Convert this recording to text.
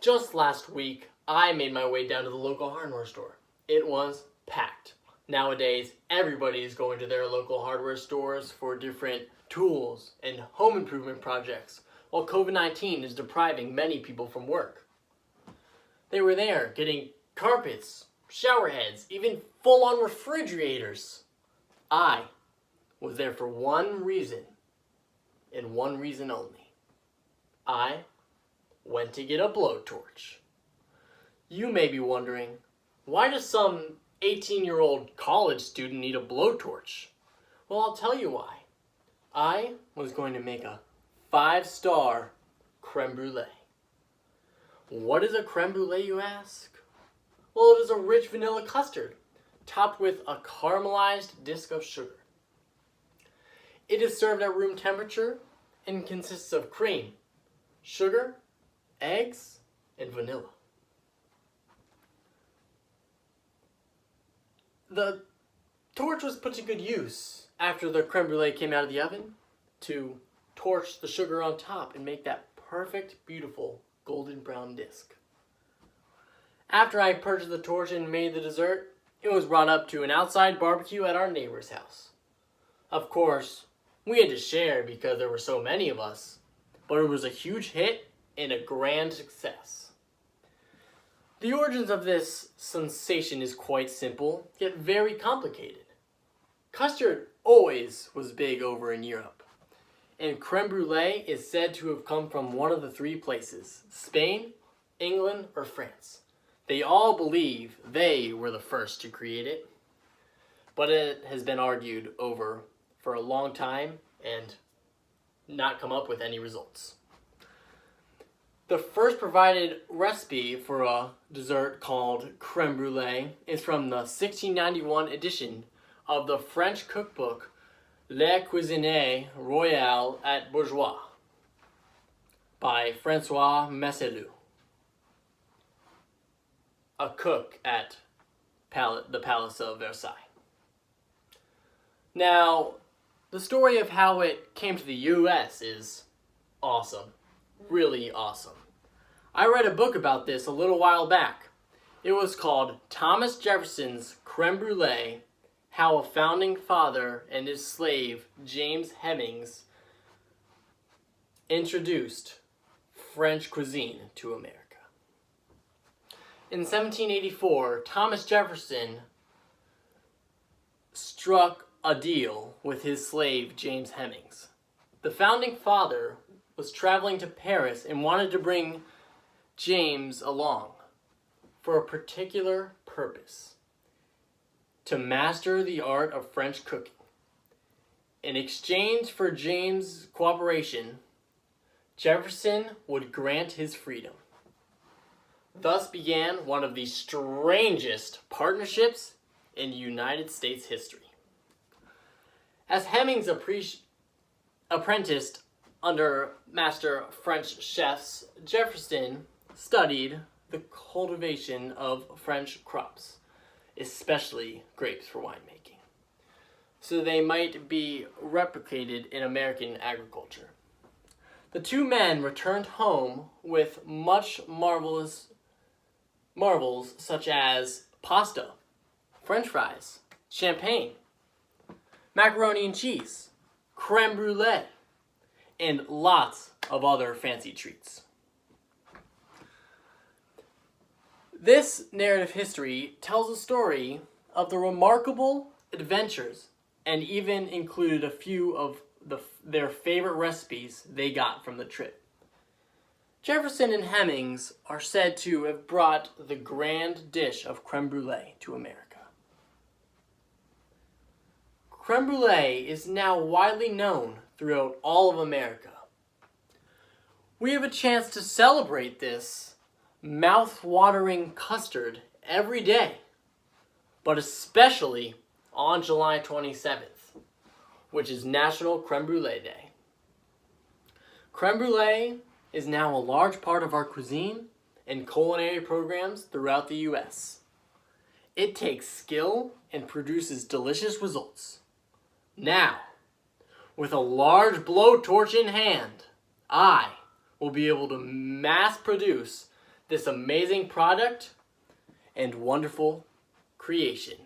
Just last week, I made my way down to the local hardware store. It was packed. Nowadays, everybody is going to their local hardware stores for different tools and home improvement projects, while COVID-19 is depriving many people from work. They were there getting carpets, shower heads, even full-on refrigerators. I was there for one reason, and one reason only. I went to get a blowtorch. You may be wondering, why does some 18-year-old college student need a blowtorch? Well, I'll tell you why. I was going to make a 5-star creme brulee. What is a creme brulee, you ask? Well, it is a rich vanilla custard, topped with a caramelized disc of sugar. It is served at room temperature and consists of cream, sugar, eggs, and vanilla. The torch was put to good use after the creme brulee came out of the oven to torch the sugar on top and make that perfect, beautiful golden brown disc. After I purchased the torch and made the dessert, it was brought up to an outside barbecue at our neighbor's house. Of course, we had to share because there were so many of us, but it was a huge hit and a grand success. The origins of this sensation is quite simple, yet very complicated. Custard always was big over in Europe, and creme brulee is said to have come from one of the 3 places: Spain, England, or France. They all believe they were the first to create it, but it has been argued over for a long time and not come up with any results. The first provided recipe for a dessert called creme brulee is from the 1691 edition of the French cookbook La Cuisine Royale et Bourgeoise by François Messelou, a cook at the Palace of Versailles. Now, the story of how it came to the U.S. is awesome. Really awesome. I read a book about this a little while back. It was called Thomas Jefferson's Creme Brulee: How a Founding Father and His Slave James Hemings Introduced French Cuisine to America. In 1784, Thomas Jefferson struck a deal with his slave James Hemings. The founding father was traveling to Paris and wanted to bring James along for a particular purpose: to master the art of French cooking. In exchange for James' cooperation, Jefferson would grant his freedom. Thus began one of the strangest partnerships in United States history. As Hemings apprenticed under master French chefs, Jefferson studied the cultivation of French crops, especially grapes for winemaking, so they might be replicated in American agriculture. The 2 men returned home with much marvels such as pasta, French fries, champagne, macaroni and cheese, creme brulee, and lots of other fancy treats. This narrative history tells a story of the remarkable adventures and even included a few of their favorite recipes they got from the trip. Jefferson and Hemings are said to have brought the grand dish of creme brulee to America. Creme brulee is now widely known throughout all of America. We have a chance to celebrate this mouth-watering custard every day, but especially on July 27th, which is National Creme Brulee Day. Creme brulee is now a large part of our cuisine and culinary programs throughout the U.S. It takes skill and produces delicious results. Now, with a large blowtorch in hand, I will be able to mass produce this amazing product and wonderful creation.